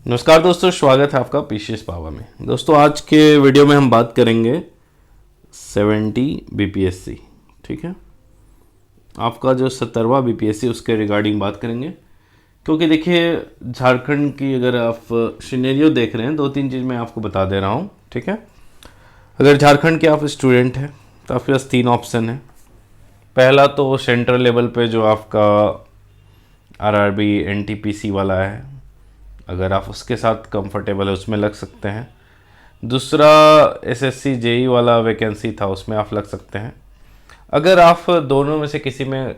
नमस्कार दोस्तों, स्वागत है आपका पीसीएस पावर में। दोस्तों आज के वीडियो में हम बात करेंगे 70 बीपीएससी। ठीक है, आपका जो 70वां बीपीएससी उसके रिगार्डिंग बात करेंगे, क्योंकि देखिए झारखंड की अगर आप सिनेरियो देख रहे हैं, दो तीन चीज़ मैं आपको बता दे रहा हूँ। ठीक है, अगर झारखंड के आप स्टूडेंट हैं तो आपके पास तीन ऑप्शन है। पहला तो सेंट्रल लेवल पे जो आपका आरआरबी एनटीपीसी वाला है, अगर आप उसके साथ कंफर्टेबल है उसमें लग सकते हैं। दूसरा एसएससी जेई वाला वैकेंसी था, उसमें आप लग सकते हैं। अगर आप दोनों में से किसी में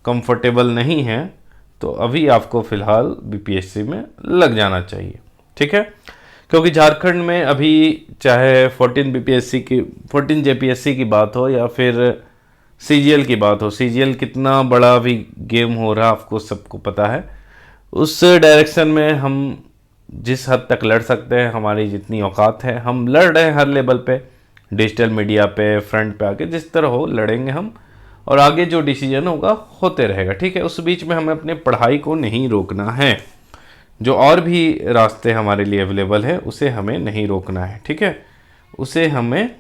कंफर्टेबल नहीं हैं तो अभी आपको फ़िलहाल बीपीएससी में लग जाना चाहिए। ठीक है, क्योंकि झारखंड में अभी चाहे 14 जेपीएससी की बात हो या फिर सीजीएल की बात हो, सीजीएल कितना बड़ा अभी गेम हो रहा है आपको सबको पता है। उस डायरेक्शन में हम जिस हद तक लड़ सकते हैं, हमारी जितनी औकात है हम लड़ रहे हैं हर लेवल पे, डिजिटल मीडिया पे, फ्रंट पे आके जिस तरह हो लड़ेंगे हम, और आगे जो डिसीजन होगा होते रहेगा। ठीक है, उस बीच में हमें अपने पढ़ाई को नहीं रोकना है। जो और भी रास्ते हमारे लिए अवेलेबल है उसे हमें नहीं रोकना है। ठीक है, उसे हमें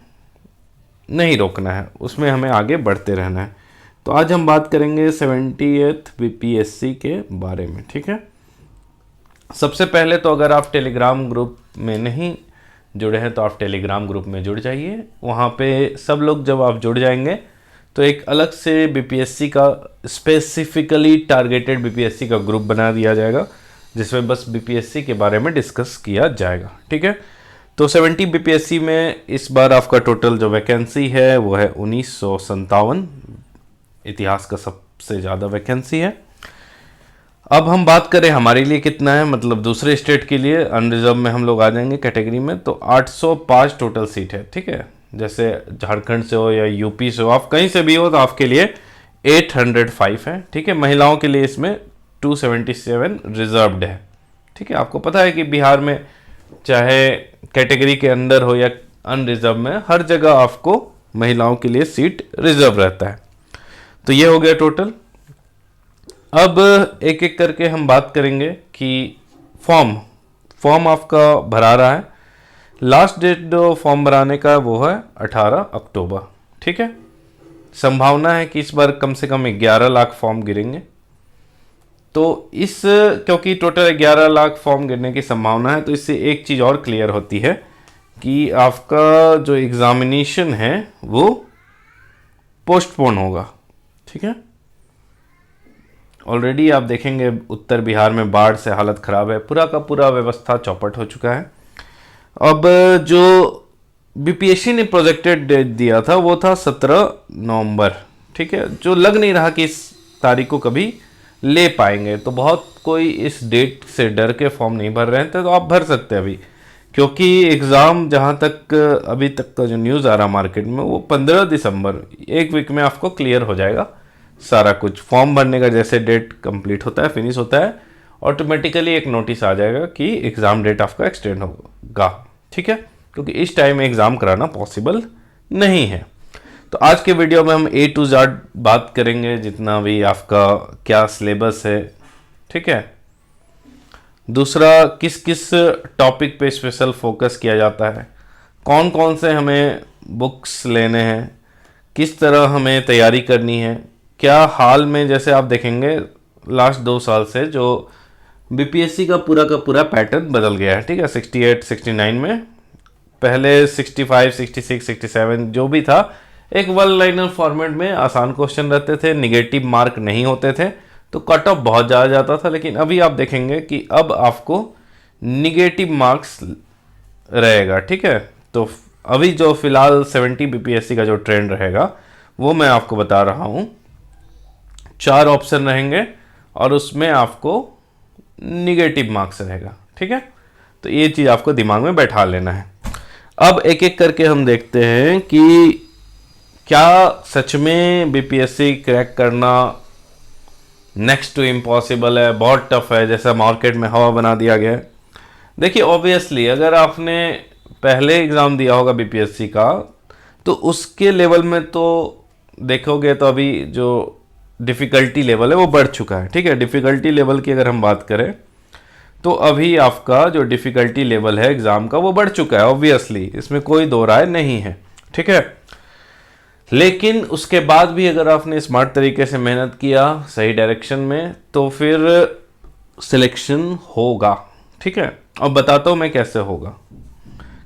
नहीं रोकना है, उसमें हमें आगे बढ़ते रहना है। तो आज हम बात करेंगे 70th बीपीएससी के बारे में। ठीक है, सबसे पहले तो अगर आप टेलीग्राम ग्रुप में नहीं जुड़े हैं तो आप टेलीग्राम ग्रुप में जुड़ जाइए। वहाँ पे सब लोग जब आप जुड़ जाएंगे तो एक अलग से बीपीएससी का स्पेसिफिकली टारगेटेड बीपीएससी का ग्रुप बना दिया जाएगा, जिसमें बस बीपीएससी के बारे में डिस्कस किया जाएगा। ठीक है, तो 70 बीपीएससी में इस बार आपका टोटल जो वैकेंसी है वो है 1957। इतिहास का सबसे ज़्यादा वैकेंसी है। अब हम बात करें हमारे लिए कितना है, मतलब दूसरे स्टेट के लिए अनरिजर्व में हम लोग आ जाएंगे कैटेगरी में, तो 805 टोटल सीट है। ठीक है, जैसे झारखंड से हो या यूपी से हो, आप कहीं से भी हो तो आपके लिए 805 है। ठीक है, महिलाओं के लिए इसमें 277 रिजर्व्ड है। ठीक है, आपको पता है कि बिहार में चाहे कैटेगरी के अंदर हो या अनरिजर्व में, हर जगह आपको महिलाओं के लिए सीट रिजर्व रहता है। तो ये हो गया टोटल। अब एक एक करके हम बात करेंगे कि फॉर्म आपका भरा रहा है। लास्ट डेट जो फॉर्म भराने का वो है 18 अक्टूबर। ठीक है, संभावना है कि इस बार कम से कम 11 लाख फॉर्म गिरेंगे। तो इस क्योंकि टोटल 11 लाख फॉर्म गिरने की संभावना है, तो इससे एक चीज़ और क्लियर होती है कि आपका जो एग्जामिनेशन है वो पोस्टपोन होगा। ठीक है, ऑलरेडी आप देखेंगे उत्तर बिहार में बाढ़ से हालत ख़राब है, पूरा का पूरा व्यवस्था चौपट हो चुका है। अब जो बीपीएससी ने प्रोजेक्टेड डेट दिया था वो था 17 नवंबर। ठीक है, जो लग नहीं रहा कि इस तारीख को कभी ले पाएंगे, तो बहुत कोई इस डेट से डर के फॉर्म नहीं भर रहे थे, तो आप भर सकते हैं अभी, क्योंकि एग्ज़ाम जहाँ तक अभी तक का जो न्यूज़ आ रहा मार्केट में वो 15 दिसंबर, एक वीक में आपको क्लियर हो जाएगा सारा कुछ। फॉर्म भरने का जैसे डेट कंप्लीट होता है, फिनिश होता है, ऑटोमेटिकली एक नोटिस आ जाएगा कि एग्ज़ाम डेट आपका एक्सटेंड होगा। ठीक है, क्योंकि इस टाइम में एग्ज़ाम कराना पॉसिबल नहीं है। तो आज के वीडियो में हम A to Z बात करेंगे, जितना भी आपका क्या सिलेबस है। ठीक है, दूसरा किस किस टॉपिक पे स्पेशल फोकस किया जाता है, कौन कौन से हमें बुक्स लेने हैं, किस तरह हमें तैयारी करनी है, क्या हाल में जैसे आप देखेंगे लास्ट 2 साल से जो बीपीएससी का पूरा पैटर्न बदल गया है। ठीक है, 68 69 में पहले 65 66 67 जो भी था, एक वन लाइनर फॉर्मेट में आसान क्वेश्चन रहते थे, निगेटिव मार्क नहीं होते थे, तो कट ऑफ बहुत ज़्यादा जाता था। लेकिन अभी आप देखेंगे कि अब आपको निगेटिव मार्क्स रहेगा। ठीक है, तो अभी जो फिलहाल 70 बीपीएससी का जो ट्रेंड रहेगा वो मैं आपको बता रहा हूँ। 4 ऑप्शन रहेंगे और उसमें आपको निगेटिव मार्क्स रहेगा। ठीक है, तो ये चीज़ आपको दिमाग में बैठा लेना है। अब एक एक करके हम देखते हैं कि क्या सच में बीपीएससी क्रैक करना नेक्स्ट टू इम्पॉसिबल है, बहुत टफ है, जैसा मार्केट में हवा बना दिया गया है। देखिए ऑब्वियसली अगर आपने पहले एग्ज़ाम दिया होगा बीपीएससी का, तो उसके लेवल में तो देखोगे तो अभी जो डिफ़िकल्टी लेवल है वो बढ़ चुका है। ठीक है, डिफ़िकल्टी लेवल की अगर हम बात करें तो अभी आपका जो डिफ़िकल्टी लेवल है एग्ज़ाम का वो बढ़ चुका है, ऑब्वियसली, इसमें कोई दो राय नहीं है, ठीक है। लेकिन उसके बाद भी अगर आपने स्मार्ट तरीके से मेहनत किया सही डायरेक्शन में तो फिर सिलेक्शन होगा, ठीक है। अब बताता हूँ मैं कैसे होगा,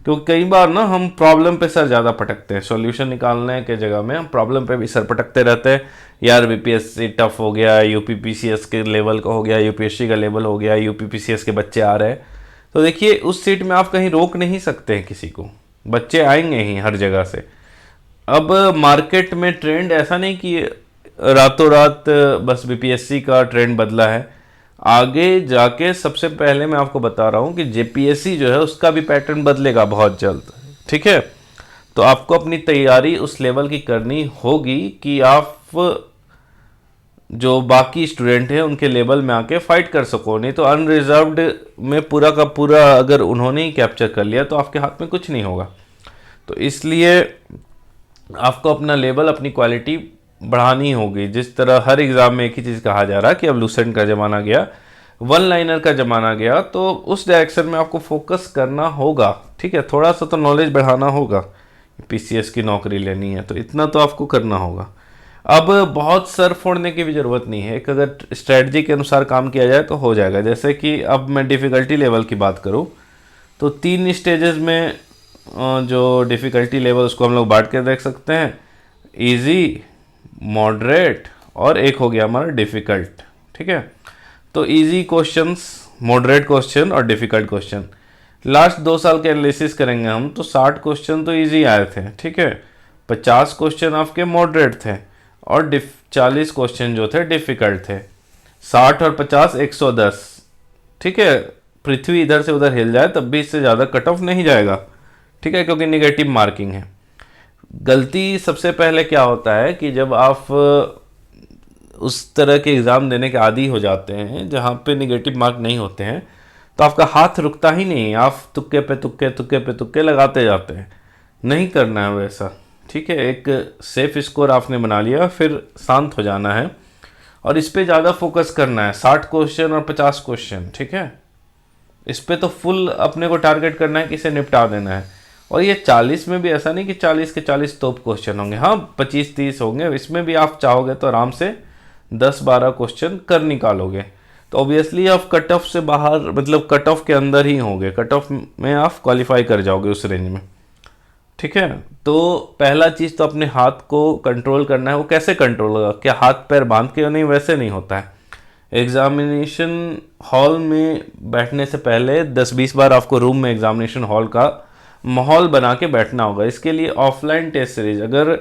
क्योंकि कई बार ना हम प्रॉब्लम पे सर ज़्यादा पटकते हैं, सॉल्यूशन निकालने के जगह में हम प्रॉब्लम पे भी सर पटकते रहते हैं। यार बीपीएससी टफ हो गया, यूपीपीसीएस के लेवल का हो गया, यूपीएससी का लेवल हो गया, यूपीपीसीएस के बच्चे आ रहे हैं। तो देखिए उस सीट में आप कहीं रोक नहीं सकते हैं किसी को, बच्चे आएंगे ही हर जगह से। अब मार्केट में ट्रेंड ऐसा नहीं कि रातों रात बस बीपीएससी का ट्रेंड बदला है, आगे जाके सबसे पहले मैं आपको बता रहा हूँ कि जेपीएससी जो है उसका भी पैटर्न बदलेगा बहुत जल्द, ठीक है। तो आपको अपनी तैयारी उस लेवल की करनी होगी कि आप जो बाकी स्टूडेंट हैं उनके लेवल में आके फाइट कर सको, नहीं तो अनरिजर्व्ड में पूरा का पूरा अगर उन्होंने ही कैप्चर कर लिया तो आपके हाथ में कुछ नहीं होगा। तो इसलिए आपको अपना लेवल, अपनी क्वालिटी बढ़ानी होगी। जिस तरह हर एग्ज़ाम में एक ही चीज़ कहा जा रहा है कि अब लूसेंट का ज़माना गया, वन लाइनर का ज़माना गया, तो उस डायरेक्शन में आपको फोकस करना होगा, ठीक है। थोड़ा सा तो नॉलेज बढ़ाना होगा, पीसीएस की नौकरी लेनी है तो इतना तो आपको करना होगा। अब बहुत सर फोड़ने की भी ज़रूरत नहीं है, एक अगर स्ट्रेटजी के अनुसार काम किया जाए तो हो जाएगा। जैसे कि अब मैं डिफ़िकल्टी लेवल की बात करूँ तो 3 स्टेजेस में जो डिफ़िकल्टी लेवल उसको हम लोग बांट के देख सकते हैं, इजी, मॉडरेट और एक हो गया हमारा डिफ़िकल्ट, ठीक है। तो इजी क्वेश्चंस, मॉडरेट क्वेश्चन और डिफ़िकल्ट क्वेश्चन। लास्ट 2 साल के एनालिसिस करेंगे हम तो 60 क्वेश्चन तो इजी आए थे, ठीक है। 50 क्वेश्चन आपके मॉडरेट थे और 40 क्वेश्चन जो थे डिफ़िकल्ट थे। 60 और 50 110, ठीक है। पृथ्वी इधर से उधर हिल जाए तब भी इससे ज़्यादा कट ऑफ नहीं जाएगा, ठीक है, क्योंकि निगेटिव मार्किंग है। गलती सबसे पहले क्या होता है कि जब आप उस तरह के एग्ज़ाम देने के आदी हो जाते हैं जहाँ पे निगेटिव मार्क नहीं होते हैं तो आपका हाथ रुकता ही नहीं, आप तुक्के पे तुक्के तुक्के पे तुक्के लगाते जाते हैं। नहीं करना है वैसा, ठीक है। एक सेफ स्कोर आपने बना लिया, फिर शांत हो जाना है और इस पे ज़्यादा फोकस करना है। 60 क्वेश्चन और 50 क्वेश्चन, ठीक है, इस पे तो फुल अपने को टारगेट करना है कि इसे निपटा देना है। और ये 40 में भी ऐसा नहीं कि 40 के 40 टॉप क्वेश्चन होंगे, हाँ 25-30 होंगे, इसमें भी आप चाहोगे तो आराम से 10-12 क्वेश्चन कर निकालोगे। तो ऑब्वियसली आप कट ऑफ से बाहर, मतलब कट ऑफ के अंदर ही होंगे, कट ऑफ में आप क्वालिफाई कर जाओगे उस रेंज में, ठीक है। तो पहला चीज़ तो अपने हाथ को कंट्रोल करना है। वो कैसे कंट्रोल होगा, क्या हाथ पैर बांध के? नहीं, वैसे नहीं होता है। एग्जामिनेशन हॉल में बैठने से पहले 10-20 बार आपको रूम में एग्जामिनेशन हॉल का माहौल बना के बैठना होगा। इसके लिए ऑफलाइन टेस्ट सीरीज, अगर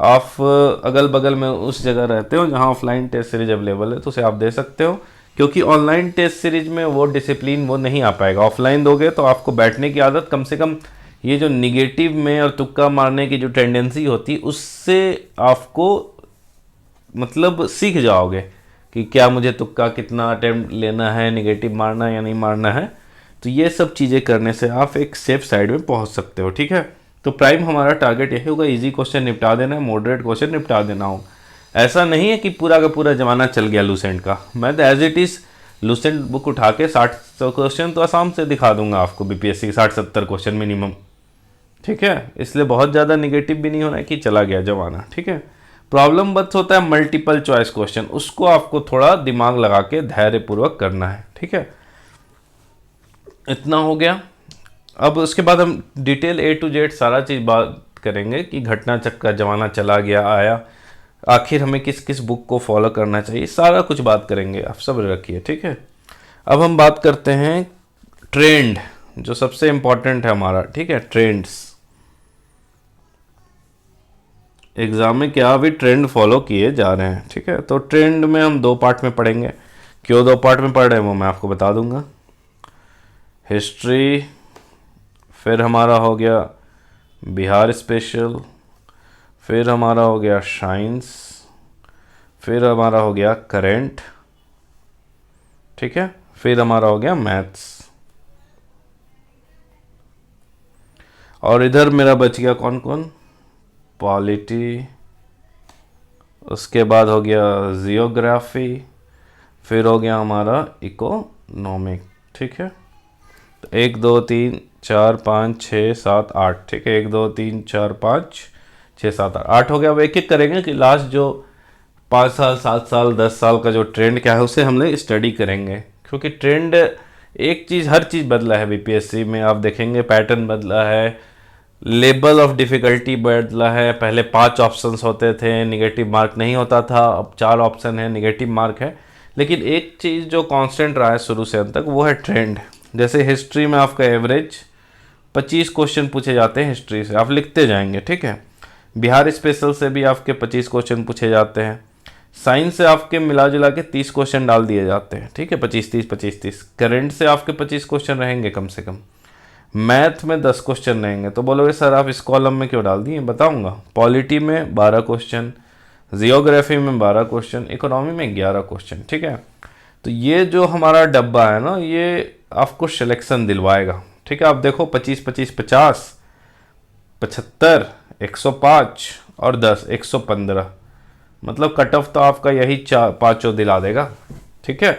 आप अगल बगल में उस जगह रहते हो जहां ऑफलाइन टेस्ट सीरीज अवेलेबल है तो उसे आप दे सकते हो, क्योंकि ऑनलाइन टेस्ट सीरीज में वो डिसिप्लिन वो नहीं आ पाएगा। ऑफलाइन दोगे तो आपको बैठने की आदत, कम से कम ये जो निगेटिव में और तुक्का मारने की जो टेंडेंसी होती उससे आपको मतलब सीख जाओगे कि क्या मुझे तुक्का कितना अटेम्प्ट लेना है, निगेटिव मारना है या नहीं मारना है। तो ये सब चीज़ें करने से आप एक सेफ साइड में पहुंच सकते हो, ठीक है। तो प्राइम हमारा टारगेट यही होगा, इजी क्वेश्चन निपटा देना है, मॉडरेट क्वेश्चन निपटा देना हो। ऐसा नहीं है कि पूरा का पूरा ज़माना चल गया लूसेंट का। मैं तो as it is Lucent book उठा के 60 क्वेश्चन तो आसाम से दिखा दूंगा आपको, बीपीएससी 60-70 क्वेश्चन मिनिमम, ठीक है। इसलिए बहुत ज़्यादा निगेटिव भी नहीं होना है कि चला गया ज़माना, ठीक है। प्रॉब्लम बस होता है मल्टीपल चॉइस क्वेश्चन, उसको आपको थोड़ा दिमाग लगा के धैर्यपूर्वक करना है, ठीक है। इतना हो गया। अब उसके बाद हम डिटेल A to Z सारा चीज़ बात करेंगे कि घटना चक्र ज़माना चला गया आया, आखिर हमें किस किस बुक को फॉलो करना चाहिए, सारा कुछ बात करेंगे, आप सब रखिए, ठीक है। अब हम बात करते हैं ट्रेंड, जो सबसे इम्पोर्टेंट है हमारा, ठीक है। ट्रेंड्स एग्ज़ाम में क्या अभी ट्रेंड फॉलो किए जा रहे हैं, ठीक है। तो ट्रेंड में हम 2 पार्ट में पढ़ेंगे। क्यों 2 पार्ट में पढ़ रहे हैं वो मैं आपको बता दूंगा। हिस्ट्री, फिर हमारा हो गया बिहार स्पेशल, फिर हमारा हो गया साइंस, फिर हमारा हो गया करेंट, ठीक है, फिर हमारा हो गया मैथ्स। और इधर मेरा बच गया कौन कौन, पॉलिटी, उसके बाद हो गया जियोग्राफी, फिर हो गया हमारा इकोनॉमिक, ठीक है। तो 1 2 3 4 5 6 7 8, ठीक है, 1 2 3 4 5 6 7 8 हो गया। अब एक एक करेंगे कि लास्ट जो 5 साल 7 साल 10 साल का जो ट्रेंड क्या है उसे हमने स्टडी करेंगे, क्योंकि ट्रेंड एक चीज़, हर चीज़ बदला है बीपीएससी में। आप देखेंगे पैटर्न बदला है, लेवल ऑफ डिफ़िकल्टी बदला है। पहले 5 ऑप्शंस होते थे, निगेटिव मार्क नहीं होता था, अब 4 ऑप्शन है, निगेटिव मार्क है। लेकिन एक चीज़ जो कांस्टेंट रहा है शुरू से अंत तक, वो है ट्रेंड। जैसे हिस्ट्री में आपका एवरेज 25 क्वेश्चन पूछे जाते हैं हिस्ट्री से, आप लिखते जाएंगे, ठीक है। बिहार स्पेशल से भी आपके 25 क्वेश्चन पूछे जाते हैं। साइंस से आपके मिला जुला के 30 क्वेश्चन डाल दिए जाते हैं, ठीक है, 25 30 करंट से आपके 25 क्वेश्चन रहेंगे कम से कम। मैथ में 10 क्वेश्चन रहेंगे। तो बोलोगे सर आप इस कॉलम में क्यों डाल दिए, बताऊंगा। पॉलिटी में 12 क्वेश्चन, जियोग्राफी में 12 क्वेश्चन, इकोनॉमी में 11 क्वेश्चन, ठीक है। तो ये जो हमारा डब्बा है ना, ये आपको सिलेक्शन दिलवाएगा, ठीक है। आप देखो 25 25 50 75 105 और 10 115, मतलब कट ऑफ तो आपका यही 4 5 दिला देगा, ठीक है।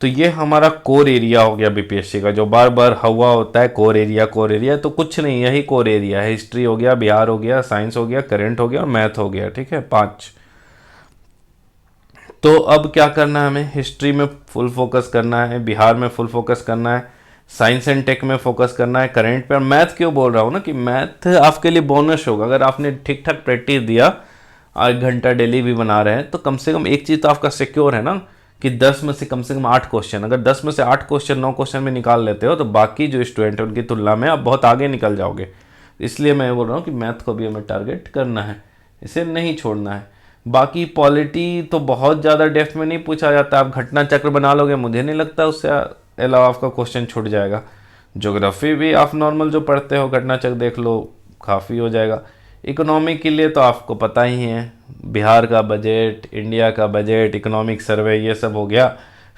तो ये हमारा कोर एरिया हो गया बीपीएससी का, जो बार बार हुआ होता है कोर एरिया कोर एरिया, तो कुछ नहीं, यही कोर एरिया है। हिस्ट्री हो गया, बिहार हो गया, साइंस हो गया, करंट हो गया और मैथ हो गया, ठीक है, 5। तो अब क्या करना है हमें, हिस्ट्री में फुल फोकस करना है, बिहार में फुल फोकस करना है, साइंस एंड टेक में फोकस करना है, करंट पे। और मैथ क्यों बोल रहा हूँ ना कि मैथ आपके लिए बोनस होगा। अगर आपने ठीक ठाक प्रैक्टिस दिया, 8 घंटा डेली भी बना रहे हैं, तो कम से कम एक चीज़ तो आपका सिक्योर है ना कि 10 में से कम 8 क्वेश्चन, अगर 10 में से 8 क्वेश्चन 9 क्वेश्चन में निकाल लेते हो, तो बाकी जो स्टूडेंट है उनकी तुलना में आप बहुत आगे निकल जाओगे। इसलिए मैं बोल रहा हूँ कि मैथ को भी हमें टारगेट करना है, इसे नहीं छोड़ना है। बाकी पॉलिटी तो बहुत ज़्यादा डेप्थ में नहीं पूछा जाता, आप घटना चक्र बना लोगे, मुझे नहीं लगता उससे अलावा आपका क्वेश्चन छूट जाएगा। ज्योग्राफी भी आप नॉर्मल जो पढ़ते हो घटना चक्र देख लो, काफ़ी हो जाएगा। इकोनॉमी के लिए तो आपको पता ही है, बिहार का बजट, इंडिया का बजट, इकोनॉमिक सर्वे, ये सब हो गया।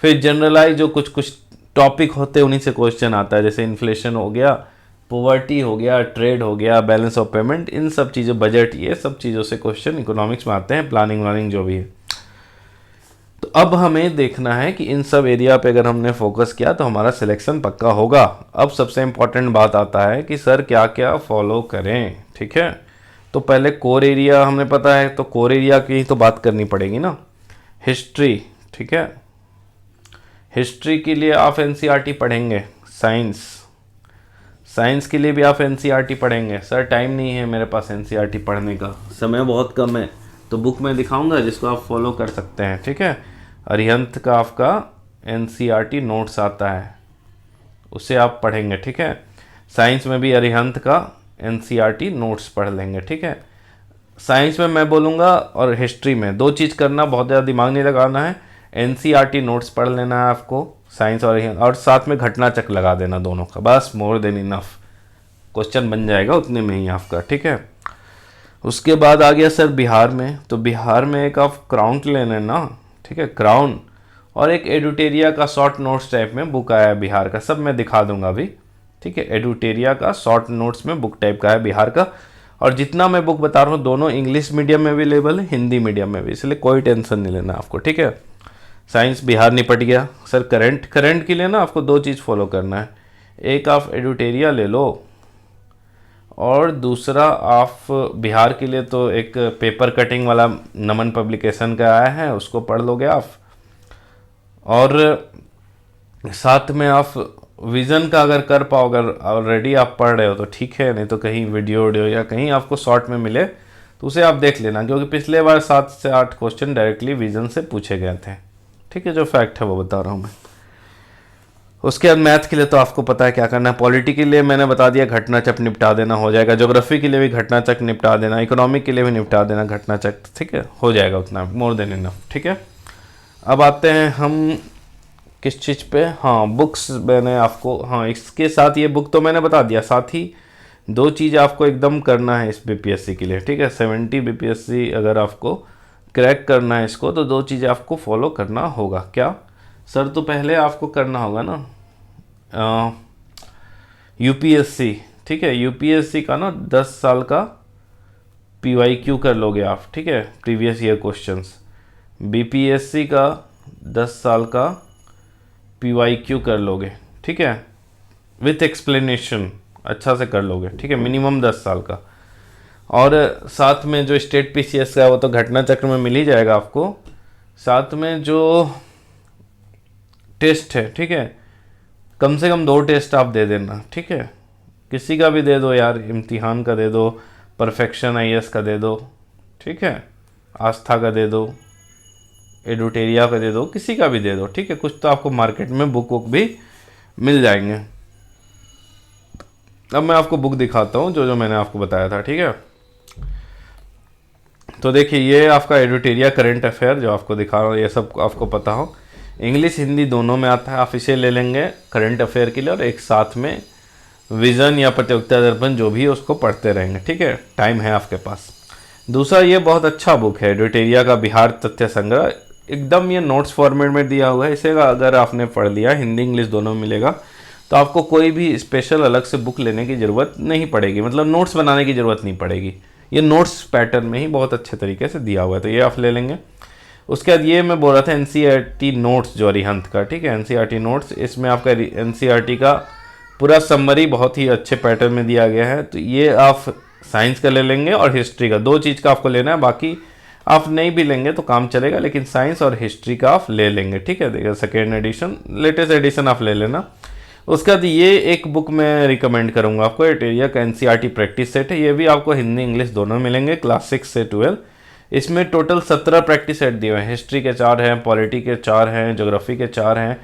फिर जनरलाइज जो कुछ कुछ टॉपिक होते हैं उन्हीं से क्वेश्चन आता है, जैसे इन्फ्लेशन हो गया, पॉवर्टी हो गया, ट्रेड हो गया, बैलेंस ऑफ पेमेंट, इन सब चीज़ों, बजट, ये सब चीज़ों से क्वेश्चन इकोनॉमिक्स में आते हैं, प्लानिंग व्लानिंग जो भी है। तो अब हमें देखना है कि इन सब एरिया पे अगर हमने फोकस किया तो हमारा सिलेक्शन पक्का होगा। अब सबसे इम्पॉर्टेंट बात आता है कि सर क्या क्या फॉलो करें, ठीक है। तो पहले कोर एरिया हमें पता है, तो कोर एरिया की तो बात करनी पड़ेगी ना। हिस्ट्री, ठीक है, हिस्ट्री के लिए आप एनसीईआरटी पढ़ेंगे। साइंस के लिए भी आप एनसीईआरटी पढ़ेंगे। सर टाइम नहीं है मेरे पास एनसीईआरटी पढ़ने का, समय बहुत कम है, तो बुक में दिखाऊंगा जिसको आप फॉलो कर सकते हैं, ठीक है। अरिहंत का आपका एनसीईआरटी नोट्स आता है, उसे आप पढ़ेंगे, ठीक है। साइंस में भी अरिहंत का एनसीईआरटी नोट्स पढ़ लेंगे, ठीक है। साइंस में मैं बोलूँगा और हिस्ट्री में 2 चीज़ करना, बहुत ज़्यादा दिमाग नहीं लगाना है। एनसीईआरटी नोट्स पढ़ लेना है आपको, साइंस और साथ में घटना चक्र लगा देना दोनों का, बस मोर देन इनफ, क्वेश्चन बन जाएगा उतने में ही आपका, ठीक है। उसके बाद आ गया सर बिहार में, तो बिहार में एक आप क्राउन लेना ना, ठीक है, क्राउन, और एक एडुटेरिया का शॉर्ट नोट्स टाइप में बुक आया है बिहार का, सब मैं दिखा दूंगा अभी, ठीक है। एडुटेरिया का शॉर्ट नोट्स में बुक टाइप का है बिहार का। और जितना मैं बुक बता रहा हूँ दोनों इंग्लिश मीडियम में अवेलेबल है, हिंदी मीडियम में भी, इसलिए कोई टेंशन नहीं लेना आपको, ठीक है। साइंस बिहार निपट गया। सर करंट के लिए ना आपको 2 चीज़ फॉलो करना है, एक आप एडुटेरिया ले लो, और दूसरा आप बिहार के लिए तो एक पेपर कटिंग वाला नमन पब्लिकेशन का आया है, उसको पढ़ लोगे आप। और साथ में आप विज़न का अगर कर पाओ, अगर ऑलरेडी आप पढ़ रहे हो तो ठीक है, नहीं तो कहीं वीडियो या कहीं आपको शॉर्ट में मिले तो उसे आप देख लेना, क्योंकि पिछले बार 7 से 8 क्वेश्चन डायरेक्टली विज़न से पूछे गए थे, ठीक है। जो फैक्ट है वो बता रहा हूँ मैं। उसके बाद मैथ के लिए तो आपको पता है क्या करना है। पॉलिटी के लिए मैंने बता दिया, घटना चक्र निपटा देना, हो जाएगा। ज्योग्राफी के लिए भी घटना चक्र निपटा देना, इकोनॉमिक के लिए भी निपटा देना घटना चक्र, ठीक है, हो जाएगा उतना, मोर देन इनफ, ठीक है। अब आते हैं हम किस चीज़ पे, हाँ बुक्स मैंने आपको, हाँ इसके साथ ये बुक तो मैंने बता दिया, साथ ही 2 चीज़ आपको एकदम करना है इस बीपीएससी के लिए, ठीक है। 70 बीपीएससी अगर आपको क्रैक करना है इसको, तो 2 चीज़ें आपको फॉलो करना होगा। क्या सर? तो पहले आपको करना होगा ना यूपीएससी, ठीक है, यूपीएससी का ना 10 साल का पीवाईक्यू कर लोगे आप, ठीक है, प्रीवियस ईयर क्वेश्चंस। बीपीएससी का 10 साल का PYQ कर लोगे, ठीक है, विथ एक्सप्लेनेशन अच्छा से कर लोगे, ठीक है, मिनिमम 10 साल का। और साथ में जो स्टेट PCS का है वो तो घटना चक्र में मिल ही जाएगा आपको। साथ में जो टेस्ट है, ठीक है, कम से कम 2 टेस्ट आप दे देना, ठीक है, किसी का भी दे दो यार, इम्तिहान का दे दो, परफेक्शन IAS का दे दो, ठीक है, आस्था का दे दो, एडुटेरिया का दे दो, किसी का भी दे दो, ठीक है। कुछ तो आपको मार्केट में बुक भी मिल जाएंगे। अब मैं आपको बुक दिखाता हूँ जो जो मैंने आपको बताया था, ठीक है। तो देखिए ये आपका एडुटेरिया करंट अफेयर जो आपको दिखा रहा हूँ, ये सब आपको पता हो, इंग्लिश हिंदी दोनों में आता है, आप इसे ले लेंगे करंट अफेयर के लिए, और एक साथ में विज़न या प्रतियोगिता दर्पण जो भी है उसको पढ़ते रहेंगे, ठीक है, टाइम है आपके पास। दूसरा ये बहुत अच्छा बुक है एडुटेरिया का बिहार तथ्य संग्रह, एकदम ये नोट्स फॉर्मेट में दिया हुआ है। इसे अगर आपने पढ़ लिया, हिंदी इंग्लिश दोनों मिलेगा, तो आपको कोई भी स्पेशल अलग से बुक लेने की ज़रूरत नहीं पड़ेगी, मतलब नोट्स बनाने की ज़रूरत नहीं पड़ेगी। ये नोट्स पैटर्न में ही बहुत अच्छे तरीके से दिया हुआ है, तो ये आप ले लेंगे। उसके बाद ये मैं बोल रहा था NCERT नोट्स जो अरिहंत का, ठीक है, NCERT नोट्स, इसमें आपका NCERT का पूरा समरी बहुत ही अच्छे पैटर्न में दिया गया है। तो ये आप साइंस का ले लेंगे और हिस्ट्री का, 2 चीज़ का आपको लेना है, बाकी आप नहीं भी लेंगे तो काम चलेगा, लेकिन साइंस और हिस्ट्री का आप ले लेंगे, ठीक है। देखिए सेकेंड एडिशन, लेटेस्ट एडिशन आप ले लेना। उसके बाद ये एक बुक मैं रिकमेंड करूंगा आपको, एडुटेरिया का NCERT प्रैक्टिस सेट है, ये भी आपको हिंदी इंग्लिश दोनों मिलेंगे, क्लास 6 से 12। इसमें टोटल 17 प्रैक्टिस सेट दिए हुए हैं, हिस्ट्री के 4 हैं, पॉलिटी के 4 हैं, ज्योग्राफी के 4 हैं,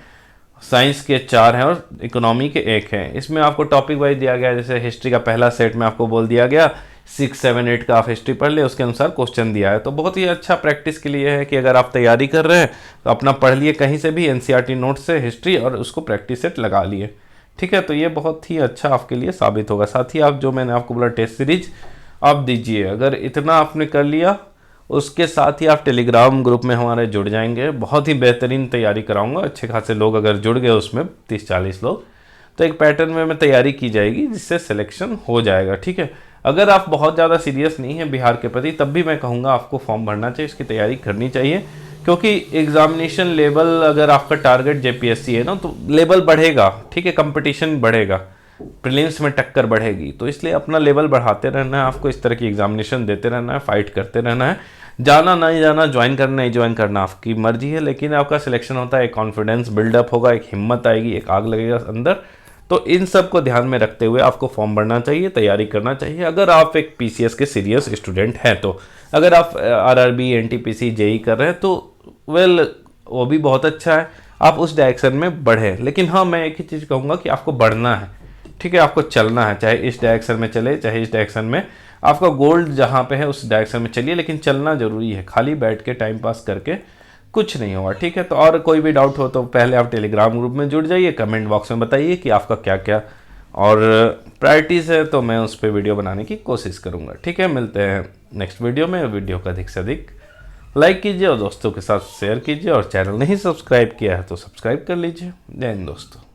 साइंस के 4 हैं और इकोनॉमी के 1 हैं। इसमें आपको टॉपिक वाइज दिया गया है, जैसे हिस्ट्री का पहला सेट में आपको बोल दिया गया 6, 7, 8 का आप हिस्ट्री पढ़ ले, उसके अनुसार क्वेश्चन दिया है। तो बहुत ही अच्छा प्रैक्टिस के लिए है कि अगर आप तैयारी कर रहे हैं तो अपना पढ़ लिए कहीं से भी NCERT नोट से हिस्ट्री, और उसको प्रैक्टिस सेट लगा लिए, ठीक है। तो ये बहुत ही अच्छा आपके लिए साबित होगा। साथ ही आप जो मैंने आपको बोला टेस्ट सीरीज आप दीजिए, अगर इतना आपने कर लिया, उसके साथ ही आप टेलीग्राम ग्रुप में हमारे जुड़ जाएंगे, बहुत ही बेहतरीन तैयारी कराऊंगा, अच्छे खासे लोग अगर जुड़ गए उसमें 30-40 लोग, तो एक पैटर्न में तैयारी की जाएगी जिससे सिलेक्शन हो जाएगा, ठीक है। अगर आप बहुत ज़्यादा सीरियस नहीं है बिहार के प्रति, तब भी मैं कहूँगा आपको फॉर्म भरना चाहिए, इसकी तैयारी करनी चाहिए, क्योंकि एग्जामिनेशन लेवल, अगर आपका टारगेट JPSC है ना, तो लेवल बढ़ेगा, ठीक है, कंपटीशन बढ़ेगा, प्रीलिम्स में टक्कर बढ़ेगी, तो इसलिए अपना लेवल बढ़ाते रहना है, आपको इस तरह की एग्जामिनेशन देते रहना है, फाइट करते रहना है, जाना नहीं जाना, ज्वाइन करना नहीं ज्वाइन करना आपकी मर्जी है, लेकिन आपका सिलेक्शन होता है, एक कॉन्फिडेंस बिल्डअप होगा, एक हिम्मत आएगी, एक आग लगेगा अंदर। तो इन सब को ध्यान में रखते हुए आपको फॉर्म भरना चाहिए, तैयारी करना चाहिए, अगर आप एक PCS के सीरियस स्टूडेंट हैं तो। अगर आप RRB, NTPC, JEE कर रहे हैं तो वेल वो भी बहुत अच्छा है, आप उस डायरेक्शन में बढ़े। लेकिन हाँ, मैं एक ही चीज़ कहूँगा कि आपको बढ़ना है, ठीक है, आपको चलना है, चाहे इस डायरेक्शन में चले चाहे इस डायरेक्शन में, आपका गोल्ड जहाँ पे है उस डायरेक्शन में चलिए, लेकिन चलना जरूरी है, खाली बैठ के टाइम पास करके कुछ नहीं होगा, ठीक है। तो और कोई भी डाउट हो तो पहले आप टेलीग्राम ग्रुप में जुड़ जाइए, कमेंट बॉक्स में बताइए कि आपका क्या क्या और प्रायोरिटीज़ है, तो मैं उस पर वीडियो बनाने की कोशिश करूँगा, ठीक है। मिलते हैं नेक्स्ट वीडियो में। वीडियो को अधिक से अधिक लाइक कीजिए और दोस्तों के साथ शेयर कीजिए, और चैनल नहीं सब्सक्राइब किया है तो सब्सक्राइब कर लीजिए। जय हिंद दोस्तों।